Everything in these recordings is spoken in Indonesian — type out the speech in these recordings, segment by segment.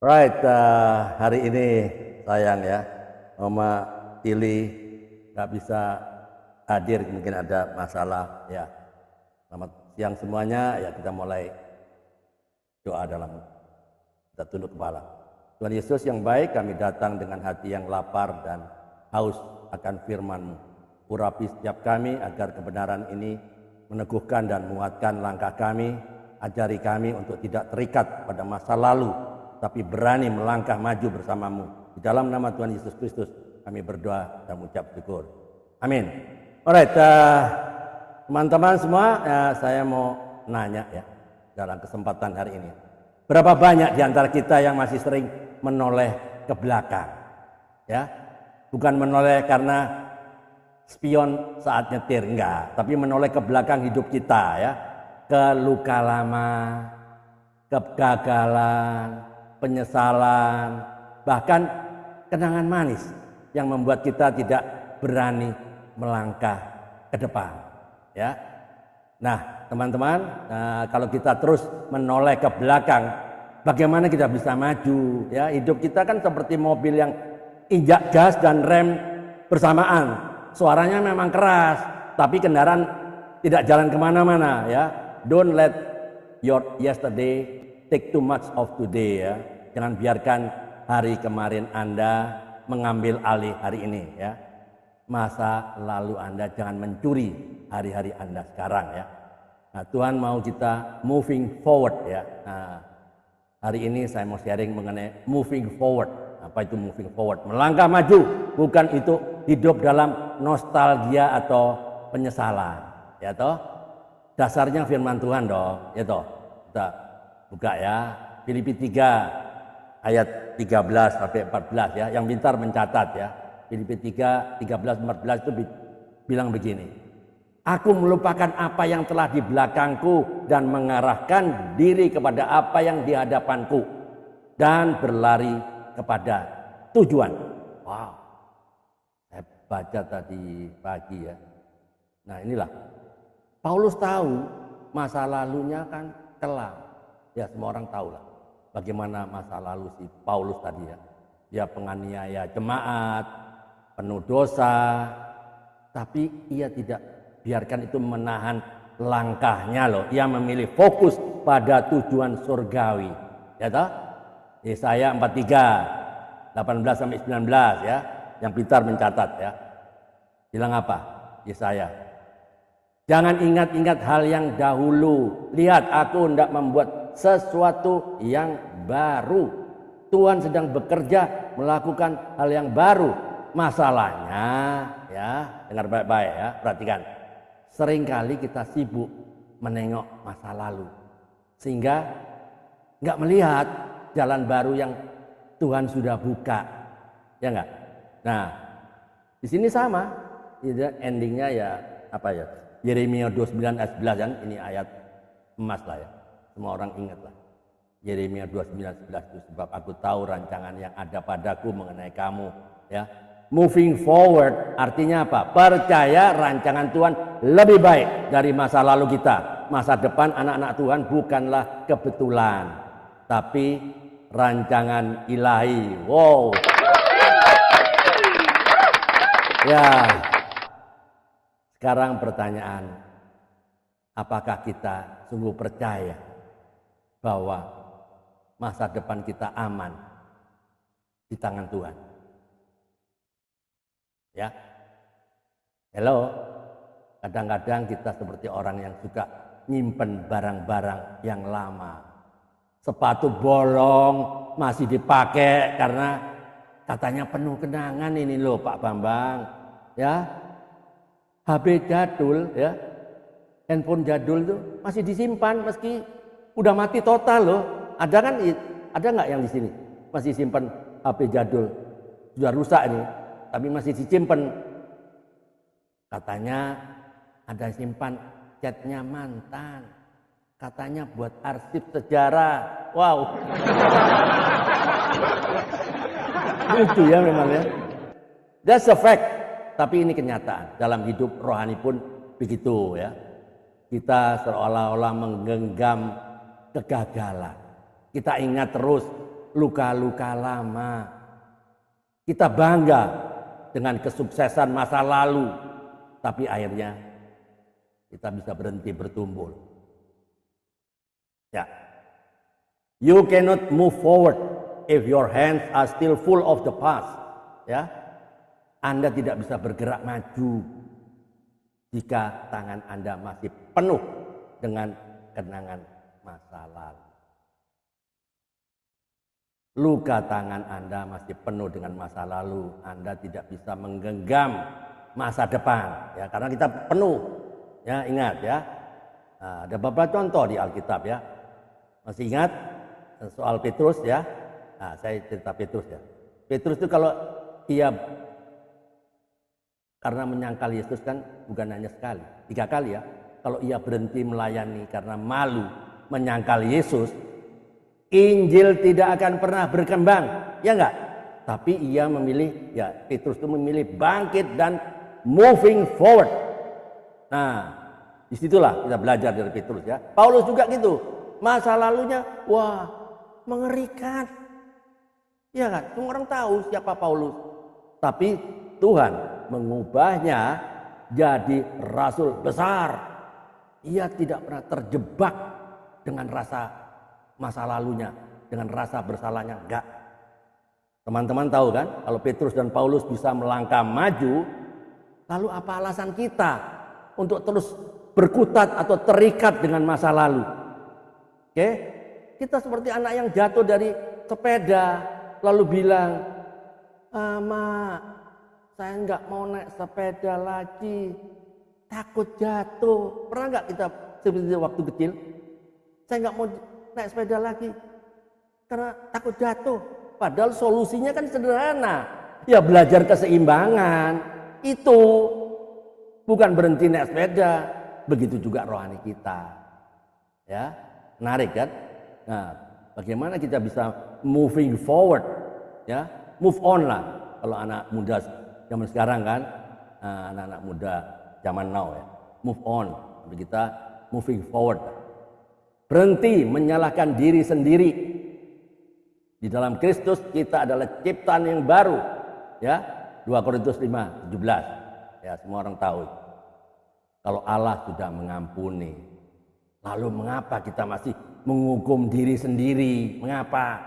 Right, hari ini sayang ya, Mama Tili nggak bisa hadir, mungkin ada masalah ya. Selamat siang semuanya, ya kita mulai doa dalam kita tunduk kepala. Tuhan Yesus yang baik, kami datang dengan hati yang lapar dan haus akan firman-Mu. Urapi setiap kami agar kebenaran ini meneguhkan dan menguatkan langkah kami. Ajari kami untuk tidak terikat pada masa lalu, tapi berani melangkah maju bersama-Mu. Di dalam nama Tuhan Yesus Kristus kami berdoa dan mengucap syukur. Amin. Alright, teman-teman semua, saya mau nanya ya dalam kesempatan hari ini. Berapa banyak di antara kita yang masih sering menoleh ke belakang? Ya, bukan menoleh karena spion saat nyetir, enggak, tapi menoleh ke belakang hidup kita ya, ke luka lama, kegagalan, penyesalan, bahkan kenangan manis yang membuat kita tidak berani melangkah ke depan ya. Nah teman-teman, kalau kita terus menoleh ke belakang, bagaimana kita bisa maju ya? Hidup kita kan seperti mobil yang injak gas dan rem bersamaan. Suaranya memang keras, tapi kendaraan tidak jalan kemana-mana ya. Don't let your yesterday take too much of today ya. Jangan biarkan hari kemarin Anda mengambil alih hari ini ya. Masa lalu Anda jangan mencuri hari-hari Anda sekarang ya. Nah, Tuhan mau kita moving forward ya. Nah, hari ini saya mau sharing mengenai moving forward. Apa itu moving forward? Melangkah maju, bukan itu hidup dalam nostalgia atau penyesalan. Ya toh? Dasarnya firman Tuhan dong, ya toh. Kita buka ya. Filipi 3 ayat 13 sampai 14 ya. Yang pintar mencatat ya. Filipi 3 13 14 itu bilang begini. Aku melupakan apa yang telah di belakangku dan mengarahkan diri kepada apa yang di hadapanku dan berlari kepada tujuan. Wow. Saya baca tadi pagi ya. Nah, inilah Paulus tahu masa lalunya kan kelam. Ya, semua orang tahu lah bagaimana masa lalu si Paulus tadi ya. Dia penganiaya jemaat, penuh dosa, tapi ia tidak biarkan itu menahan langkahnya loh. Ia memilih fokus pada tujuan surgawi. Ya toh? Yesaya 43 18 sampai 19 ya. Yang pintar mencatat ya. Bilang apa? Yesaya. Jangan ingat-ingat hal yang dahulu. Lihat, aku hendak membuat sesuatu yang baru. Tuhan sedang bekerja melakukan hal yang baru. Masalahnya ya, dengar baik-baik ya, perhatikan. Seringkali kita sibuk menengok masa lalu, sehingga nggak melihat jalan baru yang Tuhan sudah buka, ya nggak? Nah, di sini sama, endingnya ya apa ya? Yeremia 29 ayat 11 kan, ini ayat emas lah ya, semua orang ingat lah. Yeremia 29 11 itu, sebab aku tahu rancangan yang ada padaku mengenai kamu, ya. Moving forward artinya apa? Percaya rancangan Tuhan lebih baik dari masa lalu kita. Masa depan anak-anak Tuhan bukanlah kebetulan, tapi rancangan ilahi. Wow. Ya. Sekarang pertanyaan, apakah kita sungguh percaya bahwa masa depan kita aman di tangan Tuhan? Ya, hello. Kadang-kadang kita seperti orang yang suka nyimpen barang-barang yang lama. Sepatu bolong masih dipakai karena katanya penuh kenangan ini loh Pak Bambang. Ya, HP jadul ya, handphone jadul itu masih disimpan meski udah mati total loh. Ada kan? Ada nggak yang di sini masih simpan HP jadul? Sudah rusak ini, tapi masih disimpan. Katanya ada simpan chatnya mantan. Katanya buat arsip sejarah. Wow. Lucu ya memang ya. That's a fact. Tapi ini kenyataan. Dalam hidup rohani pun begitu ya. Kita seolah-olah menggenggam kegagalan. Kita ingat terus luka-luka lama. Kita bangga dengan kesuksesan masa lalu, tapi akhirnya kita bisa berhenti bertumbuh. Ya. You cannot move forward if your hands are still full of the past. Ya. Anda tidak bisa bergerak maju jika tangan Anda masih penuh dengan kenangan masa lalu. Luka tangan Anda masih penuh dengan masa lalu, Anda tidak bisa menggenggam masa depan, ya, karena kita penuh. Ya, ingat ya. Nah, ada beberapa contoh di Alkitab ya. Masih ingat soal Petrus ya? Nah, saya cerita Petrus ya. Petrus itu kalau ia karena menyangkal Yesus kan bukan hanya sekali, 3 kali ya. Kalau ia berhenti melayani karena malu menyangkal Yesus, Injil tidak akan pernah berkembang, ya enggak? Tapi ia memilih, ya Petrus itu memilih bangkit dan moving forward. Nah, disitulah kita belajar dari Petrus ya. Paulus juga gitu, masa lalunya, wah mengerikan. Ya kan, semua orang tahu siapa Paulus. Tapi Tuhan mengubahnya jadi rasul besar. Ia tidak pernah terjebak dengan rasa masa lalunya, dengan rasa bersalahnya, enggak. Teman-teman tahu kan, kalau Petrus dan Paulus bisa melangkah maju, lalu apa alasan kita untuk terus berkutat atau terikat dengan masa lalu? Oke? Kita seperti anak yang jatuh dari sepeda, lalu bilang, "Mak, saya nggak mau naik sepeda lagi, takut jatuh." Pernah nggak kita seperti itu waktu kecil? Saya nggak mau naik sepeda lagi karena takut jatuh. Padahal solusinya kan sederhana, ya belajar keseimbangan. Itu bukan berhenti naik sepeda. Begitu juga rohani kita. Ya, menarik kan? Nah, bagaimana kita bisa moving forward? Ya, move on lah. Kalau anak muda zaman sekarang kan, anak-anak muda zaman now ya, move on. Tapi kita moving forward. Berhenti menyalahkan diri sendiri. Di dalam Kristus kita adalah ciptaan yang baru. Ya, 2 Korintus 5:17. Ya, semua orang tahu. Kalau Allah sudah mengampuni, lalu mengapa kita masih menghukum diri sendiri? Mengapa?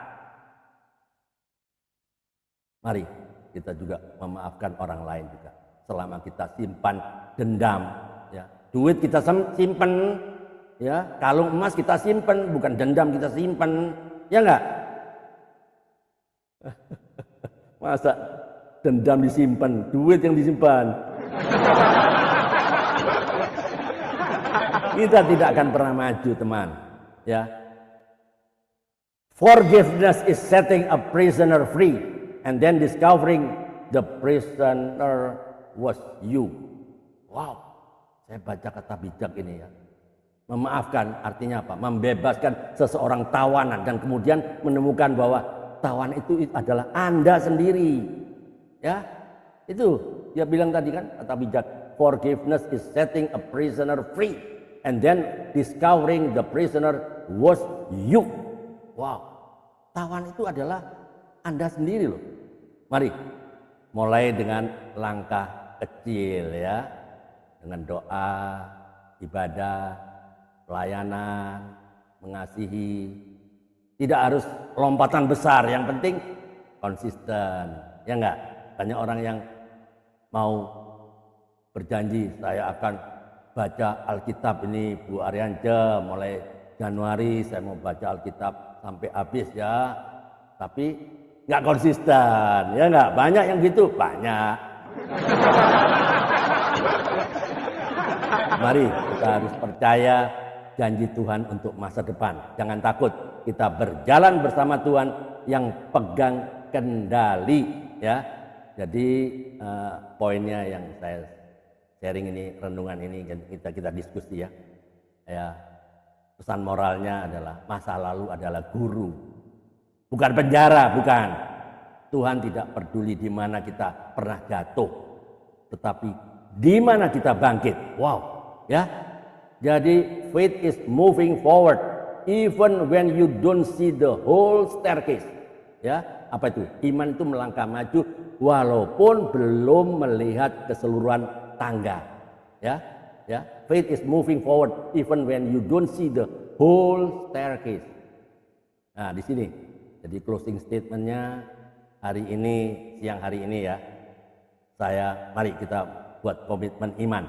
Mari kita juga memaafkan orang lain juga. Selama kita simpan dendam, ya, duit kita simpan, ya, kalung emas kita simpan, bukan dendam kita simpan, ya enggak? Masa dendam disimpan, duit yang disimpan? Kita tidak akan pernah maju, teman. Ya. Forgiveness is setting a prisoner free and then discovering the prisoner was you. Wow, saya baca kata bijak ini ya. Memaafkan artinya apa? Membebaskan seseorang tawanan dan kemudian menemukan bahwa tawanan itu adalah Anda sendiri. Ya, itu dia bilang tadi kan kata bijak. Forgiveness is setting a prisoner free and then discovering the prisoner was you. Wow, tawan itu adalah Anda sendiri loh. Mari mulai dengan langkah kecil ya, dengan doa, ibadah, pelayanan, mengasihi. Tidak harus lompatan besar, yang penting konsisten. Ya enggak? Banyak orang yang mau berjanji, saya akan baca Alkitab ini Bu Ariance, mulai Januari saya mau baca Alkitab sampai habis ya. Tapi enggak konsisten, ya enggak? Banyak yang gitu, banyak. Mari kita harus percaya janji Tuhan untuk masa depan. Jangan takut, kita berjalan bersama Tuhan yang pegang kendali ya. Jadi poinnya yang saya sharing ini, renungan ini kita diskusi ya. Ya, pesan moralnya adalah masa lalu adalah guru, bukan penjara, bukan. Tuhan tidak peduli di mana kita pernah jatuh, tetapi di mana kita bangkit. Wow, ya. Jadi faith is moving forward even when you don't see the whole staircase. Ya, apa itu? Iman itu melangkah maju walaupun belum melihat keseluruhan tangga. Ya, ya. Faith is moving forward even when you don't see the whole staircase. Nah, di sini. Jadi closing statementnya hari ini, siang hari ini ya. Mari kita buat komitmen iman.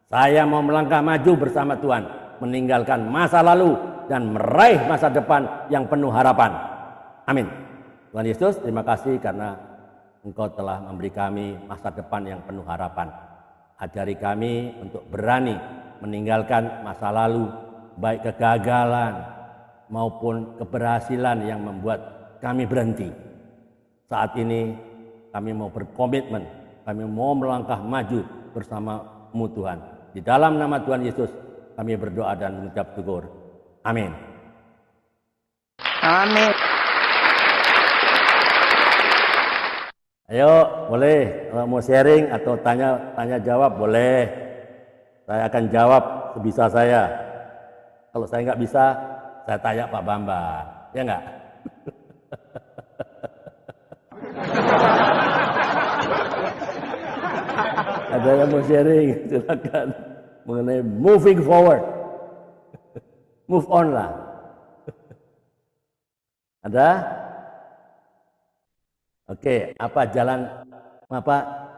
Saya mau melangkah maju bersama Tuhan, meninggalkan masa lalu dan meraih masa depan yang penuh harapan. Amin. Tuhan Yesus, terima kasih karena Engkau telah memberi kami masa depan yang penuh harapan. Ajari kami untuk berani meninggalkan masa lalu, baik kegagalan maupun keberhasilan yang membuat kami berhenti. Saat ini kami mau berkomitmen, kami mau melangkah maju bersama-Mu Tuhan. Di dalam nama Tuhan Yesus kami berdoa dan mengucap syukur. Amin. Amin. Ayo, boleh kalau mau sharing atau tanya jawab boleh. Saya akan jawab sebisa saya. Kalau saya nggak bisa, saya tanya Pak Bambang, ya nggak? Ada yang mau sharing, silakan mengenai moving forward, move on lah. Ada? Oke, apa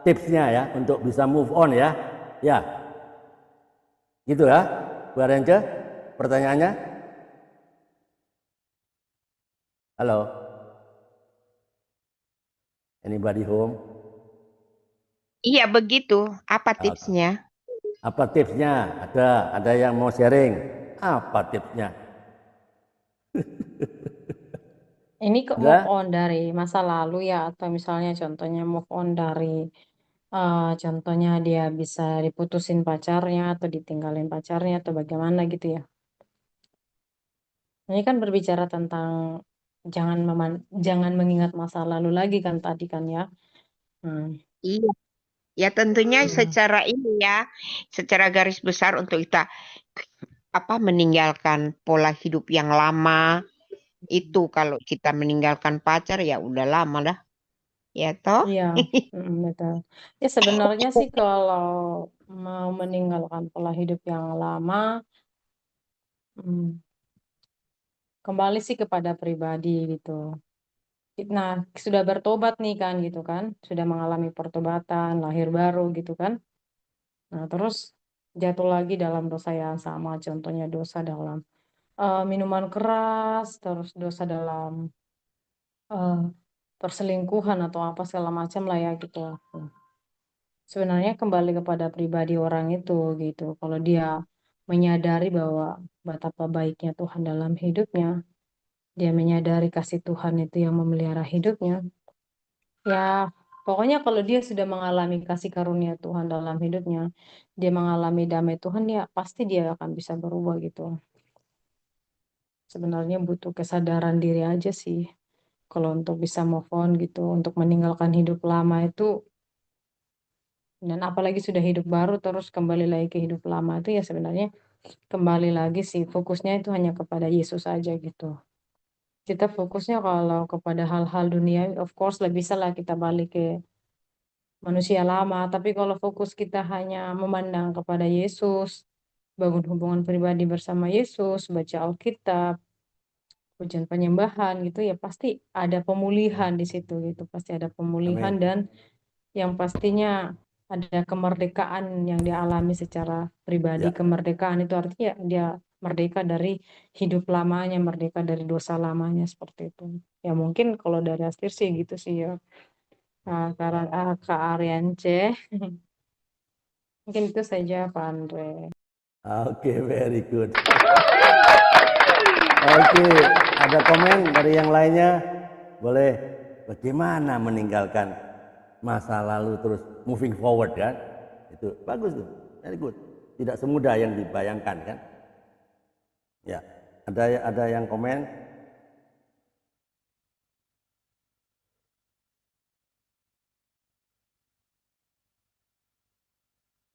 tipsnya ya untuk bisa move on ya? Ya, gitu ya, Bu Arence, pertanyaannya? Halo, anybody home? Iya begitu. Apa tipsnya? Apa tipsnya? Ada yang mau sharing? Apa tipsnya? Ini move on dari masa lalu ya, atau misalnya contohnya move on dari contohnya dia bisa diputusin pacarnya atau ditinggalin pacarnya atau bagaimana gitu ya. Ini kan berbicara tentang jangan mengingat masa lalu lagi kan tadi kan ya. Iya. Ya tentunya secara ini ya, secara garis besar untuk kita meninggalkan pola hidup yang lama. Itu kalau kita meninggalkan pacar ya udah lama dah. Ya toh? Iya, betul. Ya sebenarnya sih kalau mau meninggalkan pola hidup yang lama, kembali sih kepada pribadi gitu. Nah, sudah bertobat nih kan gitu kan, sudah mengalami pertobatan, lahir baru gitu kan. Nah, terus jatuh lagi dalam dosa yang sama, contohnya dosa dalam minuman keras, terus dosa dalam perselingkuhan atau apa segala macam lah ya gitu. Sebenarnya kembali kepada pribadi orang itu gitu. Kalau dia menyadari bahwa betapa baiknya Tuhan dalam hidupnya, dia menyadari kasih Tuhan itu yang memelihara hidupnya. Ya, pokoknya kalau dia sudah mengalami kasih karunia Tuhan dalam hidupnya, dia mengalami damai Tuhan, ya pasti dia akan bisa berubah gitu. Sebenarnya butuh kesadaran diri aja sih. Kalau untuk bisa move on gitu, untuk meninggalkan hidup lama itu, dan apalagi sudah hidup baru terus kembali lagi ke hidup lama itu ya sebenarnya kembali lagi sih fokusnya itu hanya kepada Yesus aja gitu. Kita fokusnya kalau kepada hal-hal dunia, of course lah bisa lah kita balik ke manusia lama. Tapi kalau fokus kita hanya memandang kepada Yesus, bangun hubungan pribadi bersama Yesus, baca Alkitab, pujian penyembahan gitu ya pasti ada pemulihan di situ gitu. Pasti ada pemulihan. Amin. Dan yang pastinya ada kemerdekaan yang dialami secara pribadi. Ya. Kemerdekaan itu artinya dia merdeka dari hidup lamanya, merdeka dari dosa lamanya, seperti itu. Ya mungkin kalau dari Astir sih gitu sih ya. Nah, karena Kak Ariance, mungkin itu saja Pak Andre. Oke, very good. Oke, ada komen dari yang lainnya? Boleh. Bagaimana meninggalkan masa lalu terus moving forward kan? Itu bagus tuh, very good. Tidak semudah yang dibayangkan kan? Ya, ada yang komen?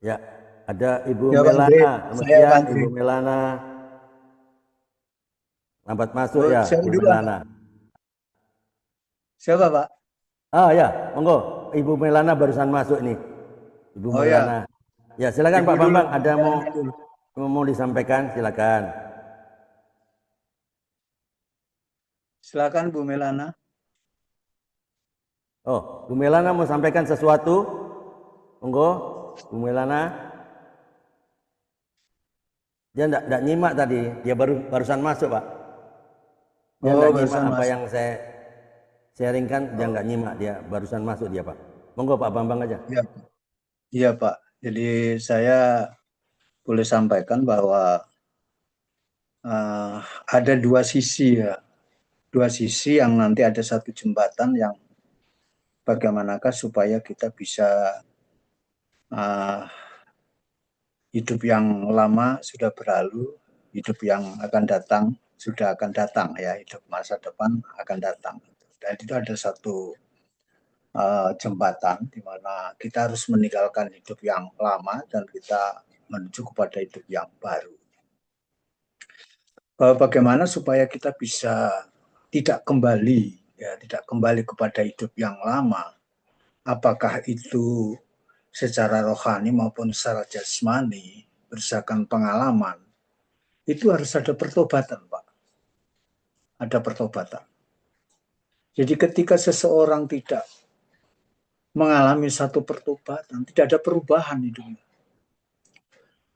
Ya, ada Ibu Ya, Pak Andre. Melana. Selamat Saya, Pak siang, Andre. Ibu Melana. Lambat masuk ya, Saya Bu duluan. Melana. Siapa, Pak? Ah ya, monggo. Ibu Melana barusan masuk nih. Ibu Oh ya, Melana. Ya, silakan Ibu Pak dulu, Bambang, ada Melana dulu. mau disampaikan, silakan. Silakan Bu Melana. Oh, Bu Melana mau sampaikan sesuatu? Monggo, Bu Melana. Dia enggak nyimak tadi, dia barusan masuk, Pak. Dia Oh, enggak nyimak barusan apa masuk. yang saya sharingkan, dia Oh, enggak nyimak, dia barusan masuk dia, Pak. Monggo Pak Bambang aja. iya, Pak. Iya, Pak. Jadi saya boleh sampaikan bahwa ada dua sisi ya. Dua sisi yang nanti ada satu jembatan yang bagaimanakah supaya kita bisa uh, hidup yang lama sudah berlalu, hidup yang akan datang sudah akan datang ya, hidup masa depan akan datang. Dan itu ada satu jembatan di mana kita harus meninggalkan hidup yang lama dan kita menuju kepada hidup yang baru. Bagaimana supaya kita bisa tidak kembali ya, tidak kembali kepada hidup yang lama? Apakah itu secara rohani maupun secara jasmani, berdasarkan pengalaman? Itu harus ada pertobatan, Pak. Ada pertobatan. Jadi ketika seseorang tidak mengalami satu pertobatan, tidak ada perubahan hidupnya.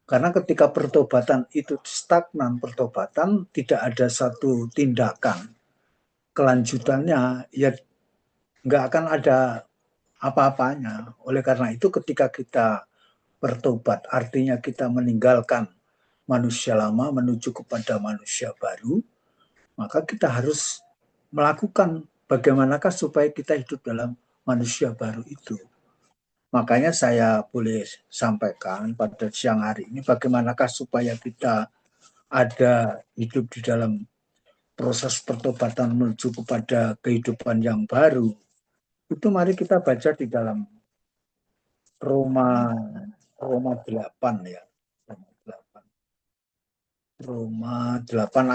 Karena ketika pertobatan itu stagnan, pertobatan tidak ada satu tindakan kelanjutannya, ya nggak akan ada apa-apanya. Oleh karena itu ketika kita bertobat, artinya kita meninggalkan manusia lama menuju kepada manusia baru, maka kita harus melakukan bagaimanakah supaya kita hidup dalam manusia baru itu. Makanya saya boleh sampaikan pada siang hari ini bagaimanakah supaya kita ada hidup di dalam proses pertobatan menuju kepada kehidupan yang baru. Itu mari kita baca di dalam Roma 8 ya. Roma 8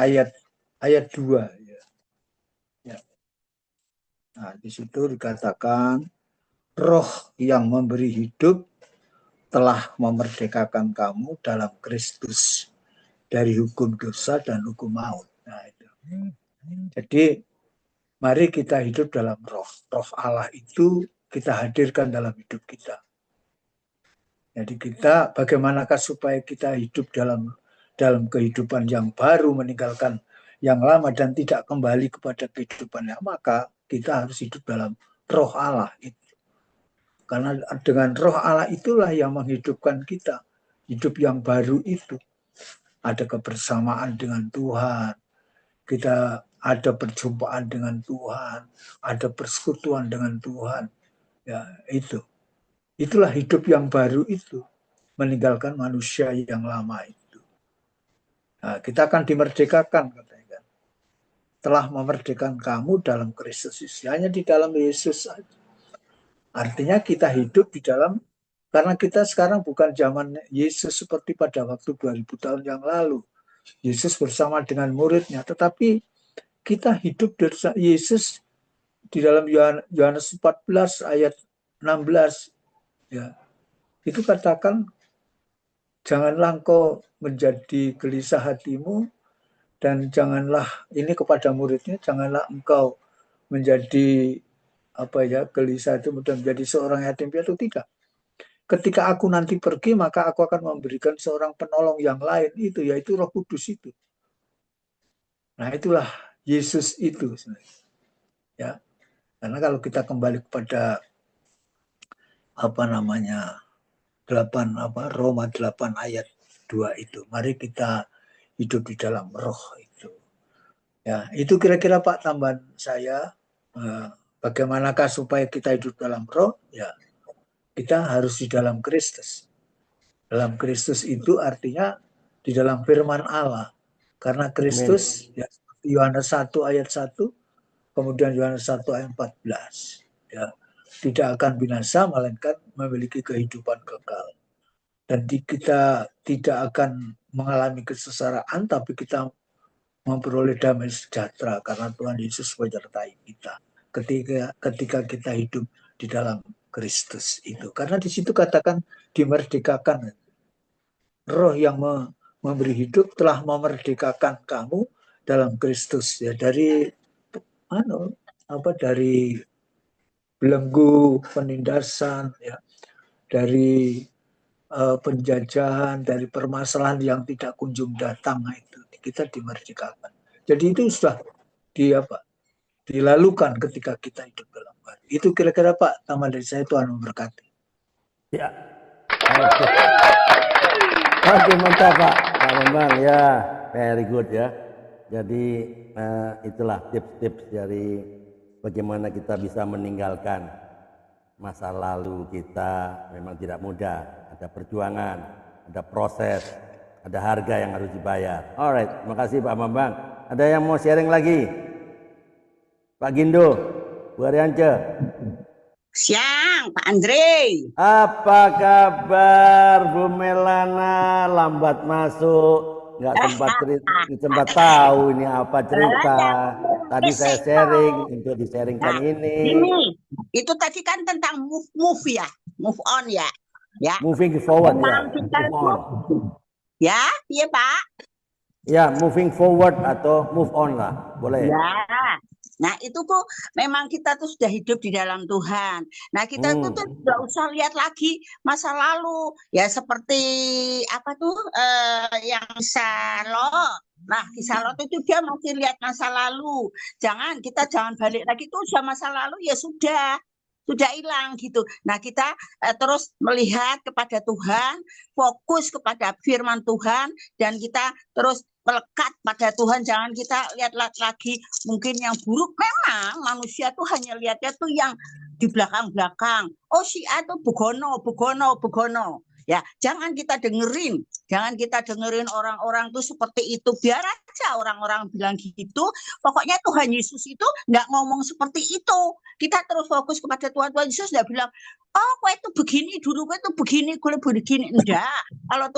ayat 2 ya. Ya. Nah, di situ dikatakan roh yang memberi hidup telah memerdekakan kamu dalam Kristus dari hukum dosa dan hukum maut. Nah, itu. Jadi mari kita hidup dalam roh. Roh Allah itu kita hadirkan dalam hidup kita. Jadi kita bagaimanakah supaya kita hidup dalam kehidupan yang baru, meninggalkan yang lama dan tidak kembali kepada kehidupan yang, maka kita harus hidup dalam roh Allah itu. Karena dengan roh Allah itulah yang menghidupkan kita. Hidup yang baru itu. Ada kebersamaan dengan Tuhan. Kita ada perjumpaan dengan Tuhan. Ada persekutuan dengan Tuhan. Ya, itu. Itulah hidup yang baru itu. Meninggalkan manusia yang lama itu. Nah, kita akan dimerdekakan, katanya. Telah memerdekakan kamu dalam Kristus. Hanya di dalam Yesus saja. Artinya kita hidup di dalam, karena kita sekarang bukan zaman Yesus seperti pada waktu 2000 tahun yang lalu. Yesus bersama dengan muridnya, tetapi kita hidup dari Yesus di dalam Yohanes 14 ayat 16. Ya, itu katakan, janganlah engkau menjadi gelisah hatimu, dan janganlah, ini kepada muridnya, janganlah engkau menjadi gelisah itu mudah menjadi seorang yatim piatu, tidak. Ketika aku nanti pergi, maka aku akan memberikan seorang penolong yang lain itu, yaitu Roh Kudus itu. Nah, itulah Yesus itu sebenarnya. Ya. Karena kalau kita kembali kepada Roma 8 ayat 2 itu, mari kita hidup di dalam roh itu. Ya, itu kira-kira Pak tambahan saya. Bagaimanakah supaya kita hidup dalam roh? Ya, kita harus di dalam Kristus. Dalam Kristus itu artinya di dalam firman Allah. Karena Kristus, ya, Yohanes 1 ayat 1, kemudian Yohanes 1 ayat 14. Ya, tidak akan binasa, melainkan memiliki kehidupan kekal. Dan kita tidak akan mengalami kesengsaraan, tapi kita memperoleh damai sejahtera karena Tuhan Yesus menyertai kita. ketika kita hidup di dalam Kristus itu. Karena di situ katakan dimerdekakan. Roh yang memberi hidup telah memerdekakan kamu dalam Kristus ya, dari dari belenggu penindasan ya, dari penjajahan, dari permasalahan yang tidak kunjung datang. Nah, itu kita dimerdekakan. Jadi itu sudah dilalukan ketika kita hidup dalam baru. Itu kira-kira Pak, tambah dari saya, Tuhan memberkati. Ya, oke. Oke, mantap Pak Bambang ya, very good ya. Jadi itulah tips-tips dari bagaimana kita bisa meninggalkan masa lalu kita. Memang tidak mudah, ada perjuangan, ada proses, ada harga yang harus dibayar. Alright, terima kasih Pak Bambang. Ada yang mau sharing lagi? Pak Gindo, Bu Ariance. Siang, Pak Andre. Apa kabar Bu Melana? Lambat masuk, nggak sempat tahu ini apa cerita. Tadi saya sharing untuk di-sharingkan ini. Itu tadi kan tentang move ya, move on ya. Ya. Moving forward ya. Move on. Ya, iya Pak. Ya, moving forward atau move on lah, boleh. Ya. Nah itu tuh memang kita tuh sudah hidup di dalam Tuhan. Nah kita tuh nggak usah lihat lagi masa lalu ya, seperti apa tuh yang Kisah. Nah Kisah Lot itu dia masih lihat masa lalu. Kita jangan balik lagi, itu sudah masa lalu ya, sudah hilang gitu. Nah kita terus melihat kepada Tuhan, fokus kepada firman Tuhan, dan kita terus melekat pada Tuhan. Jangan kita lihat lagi mungkin yang buruk. Memang manusia tuh hanya lihatnya tuh yang di belakang-belakang. Oh si A tuh begono. Ya, jangan kita dengerin orang-orang tuh seperti itu. Biar aja orang-orang bilang gitu. Pokoknya Tuhan Yesus itu nggak ngomong seperti itu. Kita terus fokus kepada Tuhan. Tuhan Yesus nggak bilang, oh kue itu begini dulu, kue itu begini, kue begini. Enggak. Kalau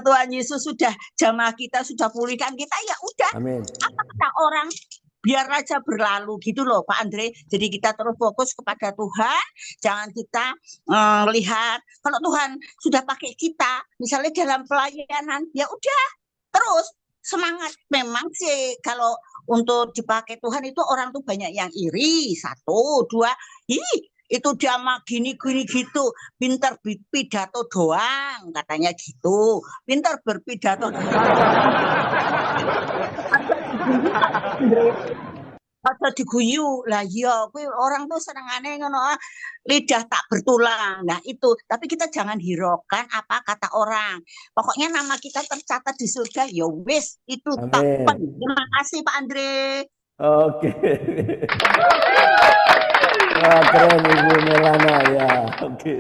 Tuhan Yesus sudah jamah kita, sudah pulihkan kita, ya udah. Amin. Apa kata orang? Biar aja berlalu gitu loh Pak Andre. Jadi kita terus fokus kepada Tuhan. Jangan kita lihat kalau Tuhan sudah pakai kita, misalnya dalam pelayanan, ya udah terus semangat. Memang sih kalau untuk dipakai Tuhan itu orang tuh banyak yang iri. 1, 2, itu dia mah gini gitu, pintar pidato doang katanya gitu, pintar berpidato ada diguyu lah. Ya orang tuh senengane ngono, lidah tak bertulang. Nah itu, tapi kita jangan hiraukan apa kata orang. Pokoknya nama kita tercatat di surga, ya wis itu tak. Terima kasih Pak Andre. Oke. Wah, keren Ibu Melana ya. Oke.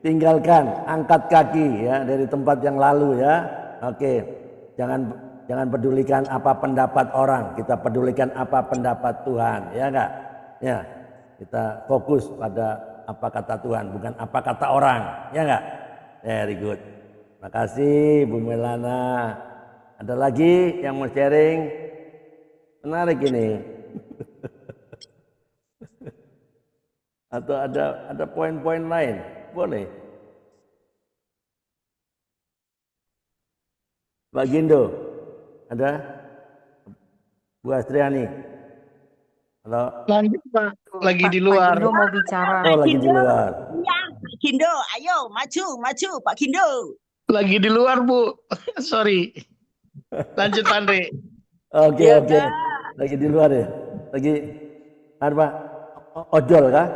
Tinggalkan, angkat kaki ya dari tempat yang lalu ya. Oke. Jangan pedulikan apa pendapat orang, kita pedulikan apa pendapat Tuhan, ya enggak? Ya. Kita fokus pada apa kata Tuhan, bukan apa kata orang, ya enggak? Very good. Terima kasih Bu Melana. Ada lagi yang mau sharing? Menarik ini. Atau ada poin-poin lain? Boleh. Pak Gindo, ada? Bu Astriani? Halo? Lanjut Pak, lagi di luar. Pak Gindo mau bicara. Oh, lagi di luar. Ya, Pak Gindo, ayo maju Pak Gindo. Lagi di luar Bu, sorry. Lanjut Pak Andre. Oke. Lagi di luar ya? Lagi apa? Ojol kah?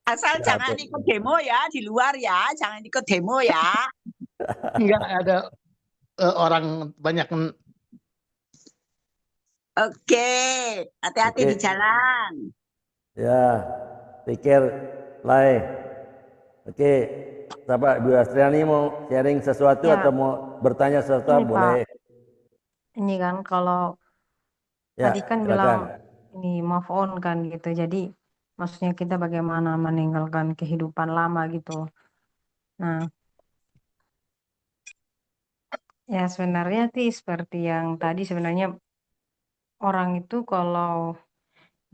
Asal jangan ikut demo ya, di luar ya, jangan ikut demo ya. Enggak ada orang banyak. Oke, hati-hati di jalan. Ya, pikir lain. Oke, sahabat Bu Astriani mau sharing sesuatu Ya. atau mau bertanya sesuatu? Ini, boleh. Pak. Ini kan kalau Ya, tadi kan silakan. bilang ini move on kan gitu. Jadi maksudnya kita bagaimana meninggalkan kehidupan lama gitu. Nah, ya sebenarnya sih seperti yang tadi, sebenarnya orang itu kalau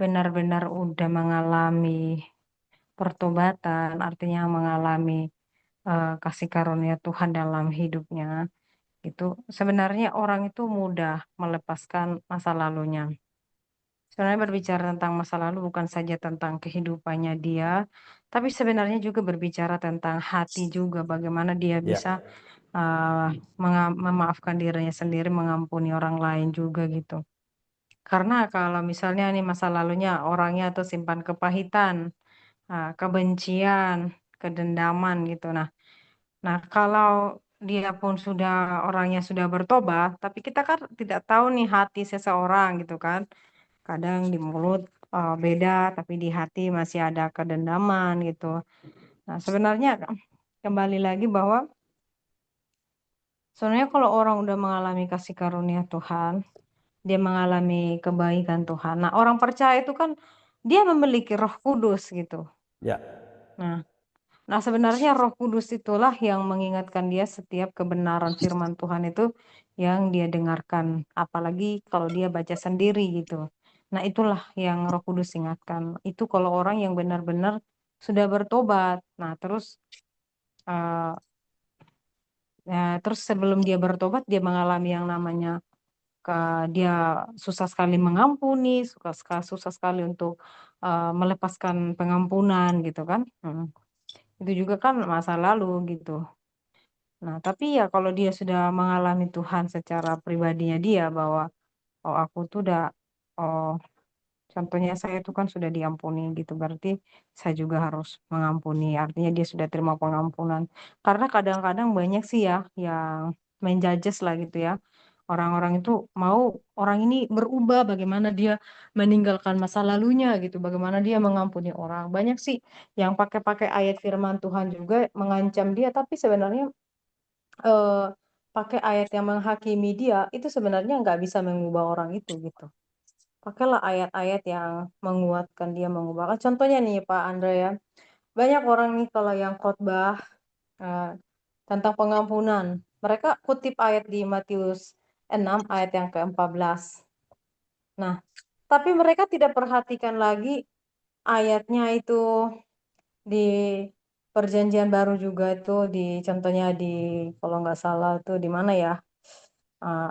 benar-benar udah mengalami pertobatan, artinya mengalami kasih karunia Tuhan dalam hidupnya, itu sebenarnya orang itu mudah melepaskan masa lalunya. Sebenarnya berbicara tentang masa lalu bukan saja tentang kehidupannya dia, tapi sebenarnya juga berbicara tentang hati juga, bagaimana dia Ya, bisa memaafkan dirinya sendiri, mengampuni orang lain juga gitu. Karena kalau misalnya nih masa lalunya orangnya tuh simpan kepahitan, kebencian, kedendaman gitu. Nah, kalau dia pun orangnya sudah bertobat, tapi kita kan tidak tahu nih hati seseorang gitu kan. Kadang di mulut beda, tapi di hati masih ada kedendaman gitu. Nah, sebenarnya kembali lagi bahwa sebenarnya kalau orang udah mengalami kasih karunia Tuhan, dia mengalami kebaikan Tuhan. Nah, orang percaya itu kan dia memiliki Roh Kudus gitu. ya, Nah, sebenarnya Roh Kudus itulah yang mengingatkan dia setiap kebenaran firman Tuhan itu yang dia dengarkan, apalagi kalau dia baca sendiri gitu. Nah, itulah yang Roh Kudus ingatkan. Itu kalau orang yang benar-benar sudah bertobat. Nah, eh, terus sebelum dia bertobat dia mengalami yang namanya dia susah sekali mengampuni, susah sekali untuk melepaskan pengampunan gitu kan. Itu juga kan masa lalu gitu. Nah, tapi ya kalau dia sudah mengalami Tuhan secara pribadinya dia bahwa oh aku tuh udah oh contohnya saya itu kan sudah diampuni gitu berarti saya juga harus mengampuni. Artinya dia sudah terima pengampunan. Karena kadang-kadang banyak sih ya yang menjudges lah gitu ya. Orang-orang itu mau orang ini berubah bagaimana dia meninggalkan masa lalunya gitu, bagaimana dia mengampuni orang. Banyak sih yang pakai-pakai ayat firman Tuhan juga mengancam dia tapi sebenarnya eh, pakai ayat yang menghakimi dia itu sebenarnya nggak bisa mengubah orang itu gitu. Pakailah ayat-ayat yang menguatkan dia, mengubahkan. Contohnya nih Pak Andre ya, banyak orang nih kalau yang khotbah eh, tentang pengampunan, mereka kutip ayat di Matius 6 ayat yang ke-14. Nah, tapi mereka tidak perhatikan lagi ayatnya itu di Perjanjian Baru juga itu di contohnya di kalau nggak salah tuh di mana ya?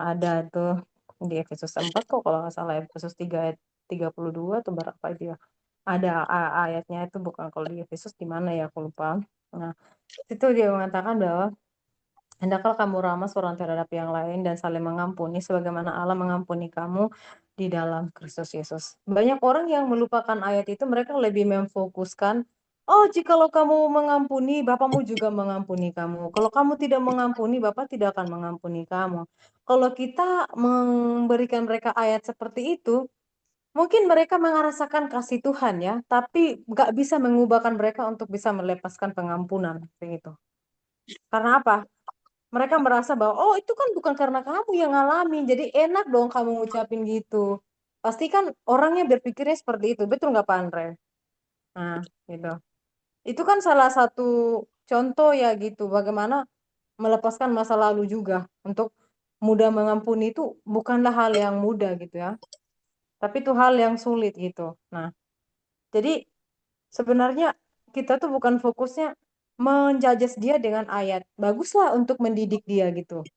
Ada tuh di Efesus 4 kok kalau nggak salah Efesus 3 ayat 32 atau berapa itu ya. Ada ayatnya itu bukan kalau di Efesus di mana ya aku lupa. Nah, itu dia mengatakan bahwa hendaklah kamu ramah seorang terhadap yang lain dan saling mengampuni sebagaimana Allah mengampuni kamu di dalam Kristus Yesus. Banyak orang yang melupakan ayat itu, mereka lebih memfokuskan, oh jikalau kamu mengampuni, Bapamu juga mengampuni kamu. Kalau kamu tidak mengampuni, Bapa tidak akan mengampuni kamu. Kalau kita memberikan mereka ayat seperti itu, mungkin mereka merasakan kasih Tuhan ya, tapi nggak bisa mengubahkan mereka untuk bisa melepaskan pengampunan. Begitu. Karena apa? Mereka merasa bahwa, oh itu kan bukan karena kamu yang ngalamin, jadi enak dong kamu ngucapin gitu. Pasti kan orangnya berpikirnya seperti itu, betul nggak Pak Andre? Nah, gitu. Itu kan salah satu contoh ya gitu, bagaimana melepaskan masa lalu juga. Untuk mudah mengampuni itu bukanlah hal yang mudah gitu ya, tapi itu hal yang sulit gitu. Nah, jadi sebenarnya kita tuh bukan fokusnya menjudge dia dengan ayat. Baguslah untuk mendidik dia gitu.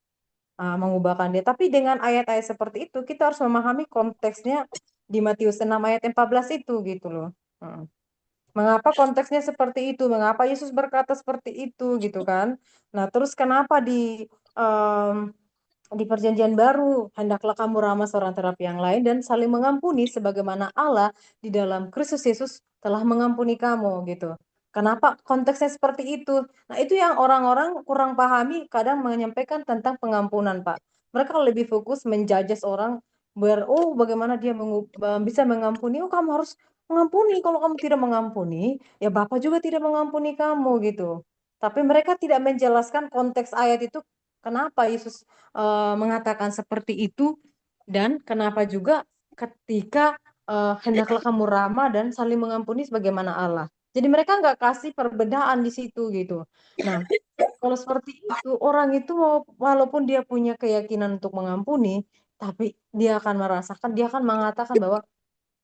Mengubahkan dia. Tapi dengan ayat-ayat seperti itu, kita harus memahami konteksnya di Matius 6 ayat 14 itu gitu loh. Mm. Mengapa konteksnya seperti itu? Mengapa Yesus berkata seperti itu gitu kan? Nah, terus kenapa em, di perjanjian baru, hendaklah kamu ramah seorang terhadap yang lain dan saling mengampuni sebagaimana Allah di dalam Kristus Yesus telah mengampuni kamu gitu. Kenapa konteksnya seperti itu? Nah, itu yang orang-orang kurang pahami kadang menyampaikan tentang pengampunan, Pak. Mereka lebih fokus menjudge orang oh bagaimana dia bisa mengampuni, oh kamu harus mengampuni. Kalau kamu tidak mengampuni, ya Bapak juga tidak mengampuni kamu gitu. Tapi mereka tidak menjelaskan konteks ayat itu kenapa Yesus mengatakan seperti itu dan kenapa juga ketika hendaklah kamu ramah dan saling mengampuni sebagaimana Allah. Jadi mereka nggak kasih perbedaan di situ gitu. Nah, kalau seperti itu orang itu walaupun dia punya keyakinan untuk mengampuni, tapi dia akan merasakan, dia akan mengatakan bahwa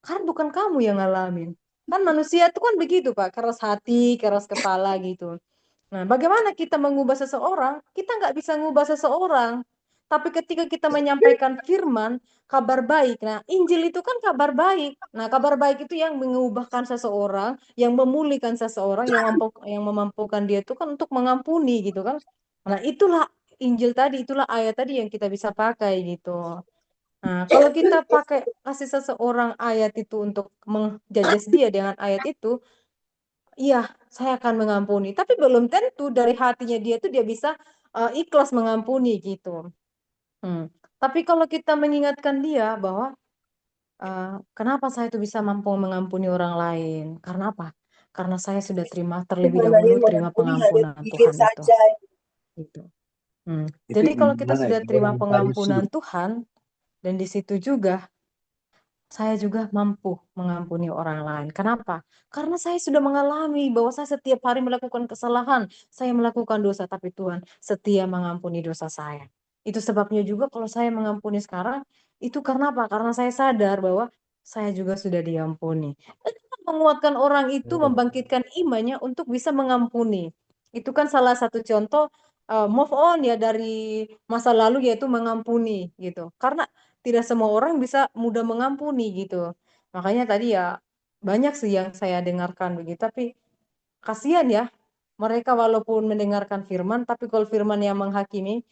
Karena bukan kamu yang ngalamin. Kan manusia itu kan begitu, Pak, keras hati, keras kepala gitu. Nah, bagaimana kita mengubah seseorang? Kita nggak bisa mengubah seseorang. Tapi ketika kita menyampaikan firman, kabar baik. Nah, Injil itu kan kabar baik. Nah, kabar baik itu yang mengubahkan seseorang, yang memulihkan seseorang, yang memampukan dia itu kan untuk mengampuni gitu kan. Nah, itulah Injil tadi, itulah ayat tadi yang kita bisa pakai gitu. Nah, kalau kita pakai kasih seseorang ayat itu untuk menjudge dia dengan ayat itu, iya, saya akan mengampuni. Tapi belum tentu dari hatinya dia itu dia bisa ikhlas mengampuni gitu. Hmm. Tapi kalau kita mengingatkan dia bahwa kenapa saya itu bisa mampu mengampuni orang lain? Karena apa? Karena saya sudah terima terlebih Gimana dahulu nih terima mengampuni hanya pengampunan dikit Tuhan itu. saja. Gitu. Hmm. Itu Jadi kalau kita gimana sudah itu terima orang Farisi. pengampunan Tuhan dan di situ juga saya juga mampu mengampuni orang lain. Kenapa? Karena saya sudah mengalami bahwa saya setiap hari melakukan kesalahan. Saya melakukan dosa, tapi Tuhan setia mengampuni dosa saya. Itu sebabnya juga kalau saya mengampuni sekarang, itu karena apa? Karena saya sadar bahwa saya juga sudah diampuni. Itu kan menguatkan orang itu, membangkitkan imannya untuk bisa mengampuni. Itu kan salah satu contoh move on ya dari masa lalu, yaitu mengampuni gitu. Karena tidak semua orang bisa mudah mengampuni gitu. Makanya tadi ya banyak sih yang saya dengarkan begitu, tapi kasihan ya mereka walaupun mendengarkan firman, tapi kalau firman yang menghakimi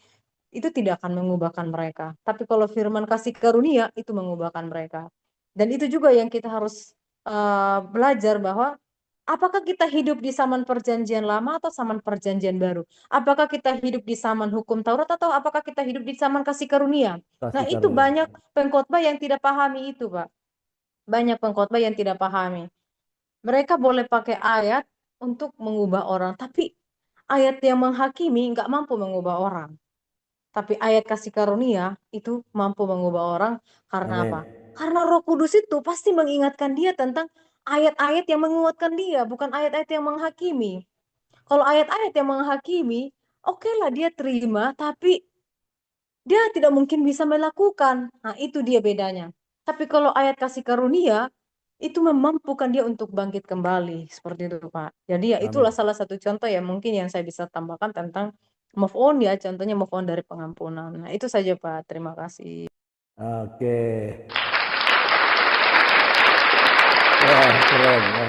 itu tidak akan mengubahkan mereka. Tapi kalau firman kasih karunia itu mengubahkan mereka. Dan itu juga yang kita harus belajar bahwa apakah kita hidup di zaman perjanjian lama atau zaman perjanjian baru? Apakah kita hidup di zaman hukum Taurat atau apakah kita hidup di zaman kasih karunia? Nah, Kasih itu karunia. banyak pengkhotbah yang tidak pahami itu, Pak. Banyak pengkhotbah yang tidak pahami. Mereka boleh pakai ayat untuk mengubah orang, tapi ayat yang menghakimi nggak mampu mengubah orang. Tapi ayat kasih karunia itu mampu mengubah orang karena Amin. apa? Karena Roh Kudus itu pasti mengingatkan dia tentang ayat-ayat yang menguatkan dia, bukan ayat-ayat yang menghakimi. Kalau ayat-ayat yang menghakimi, oke lah dia terima, tapi dia tidak mungkin bisa melakukan. Nah, itu dia bedanya. Tapi kalau ayat kasih karunia, itu memampukan dia untuk bangkit kembali. Seperti itu, Pak. Jadi ya itulah Amin. salah satu contoh ya mungkin yang saya bisa tambahkan tentang move on ya. Contohnya move on dari pengampunan. Nah, itu saja, Pak. Terima kasih. Oke. Wah, keren. Ya.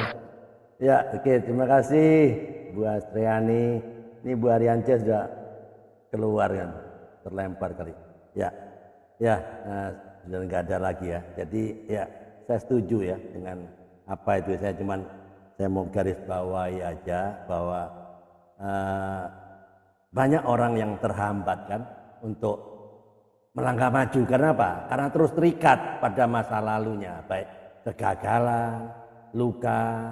Ya, oke. Terima kasih Bu Astriani. Ini Bu Ariance sudah keluar kan, terlempar kali. Ya, ya, sudah nggak ada lagi ya. Jadi ya, saya setuju ya dengan apa itu. Saya mau garis bawahi aja bahwa banyak orang yang terhambat kan untuk melangkah maju. Karena apa? Karena terus terikat pada masa lalunya, baik kegagalan, luka,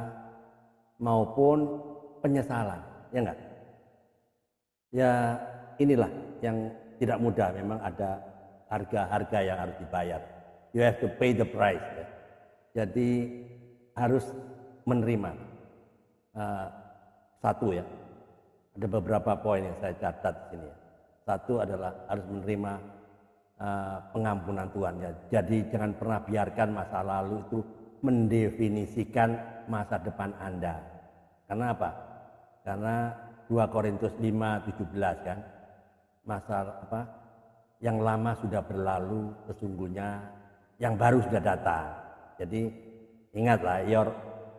maupun penyesalan. Ya enggak? Ya inilah yang tidak mudah. Memang ada harga-harga yang harus dibayar. You have to pay the price. Ya. Jadi harus menerima. Satu ya, ada beberapa poin yang saya catat di sini. Satu adalah harus menerima pengampunan Tuhan ya. Jadi jangan pernah biarkan masa lalu itu mendefinisikan masa depan Anda. Karena apa? Karena 2 Korintus 5:17 kan. Masa apa? Yang lama sudah berlalu, sesungguhnya yang baru sudah datang. Jadi ingatlah, your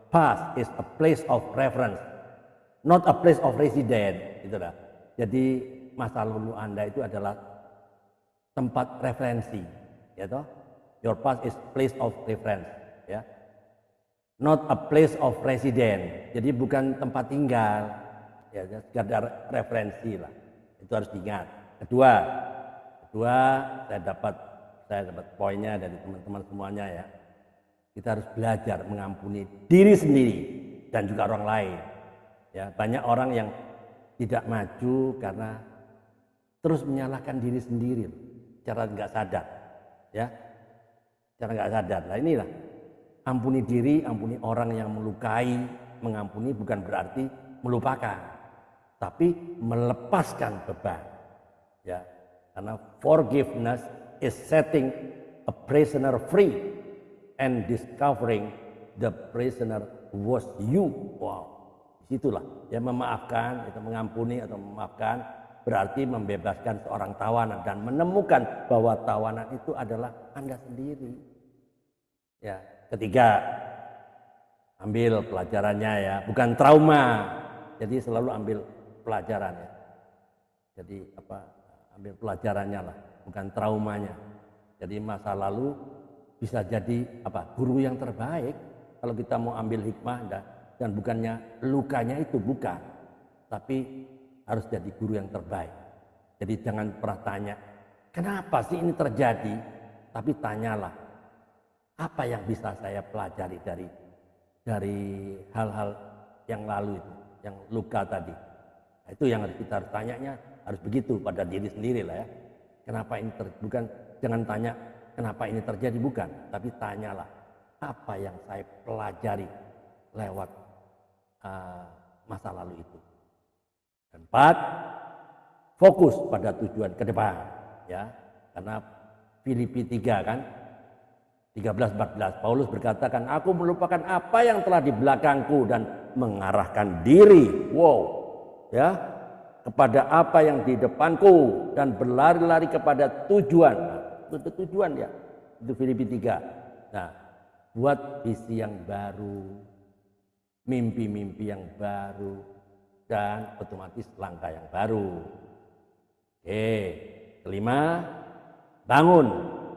past is a place of reference, not a place of residence, itulah. Jadi masa lalu Anda itu adalah tempat referensi, ya toh. Your past is place of reference, ya. Not a place of residence. Jadi bukan tempat tinggal, ya, sekedar referensi lah. Itu harus diingat. Kedua, saya dapat poinnya dari teman-teman semuanya ya. Kita harus belajar mengampuni diri sendiri dan juga orang lain. Ya, banyak orang yang tidak maju karena terus menyalahkan diri sendiri, cara nggak sadar, ya, cara nggak sadar. Nah inilah, ampuni diri, ampuni orang yang melukai. Mengampuni bukan berarti melupakan, tapi melepaskan beban, ya. Karena forgiveness is setting a prisoner free. and discovering the prisoner was you. Wow, disitulah ya, memaafkan itu mengampuni atau memaafkan berarti membebaskan seorang tawanan dan menemukan bahwa tawanan itu adalah Anda sendiri. Ya, ketiga, ambil pelajarannya ya, bukan trauma. Jadi selalu ambil pelajaran ya. Jadi ambil pelajarannya lah, bukan traumanya. Jadi masa lalu bisa jadi guru yang terbaik kalau kita mau ambil hikmah dan bukannya lukanya itu bukan, tapi harus jadi guru yang terbaik. Jadi jangan pernah tanya, kenapa sih ini terjadi? Tapi tanyalah, apa yang bisa saya pelajari dari hal-hal yang lalu itu, yang luka tadi. Nah, itu yang harus kita tanyanya, harus begitu pada diri sendiri lah ya. Kenapa ini bukan, jangan tanya kenapa ini terjadi, bukan, tapi tanyalah apa yang saya pelajari lewat masa lalu itu. Dan 4, fokus pada tujuan ke depan ya. Karena Filipi 3 kan 13-14 Paulus berkatakan, aku melupakan apa yang telah di belakangku dan mengarahkan diri ya kepada apa yang di depanku dan berlari-lari kepada tujuan. Itu tujuan ya, itu Filipi 3. Nah, buat visi yang baru, mimpi-mimpi yang baru, dan otomatis langkah yang baru. Oke, kelima, bangun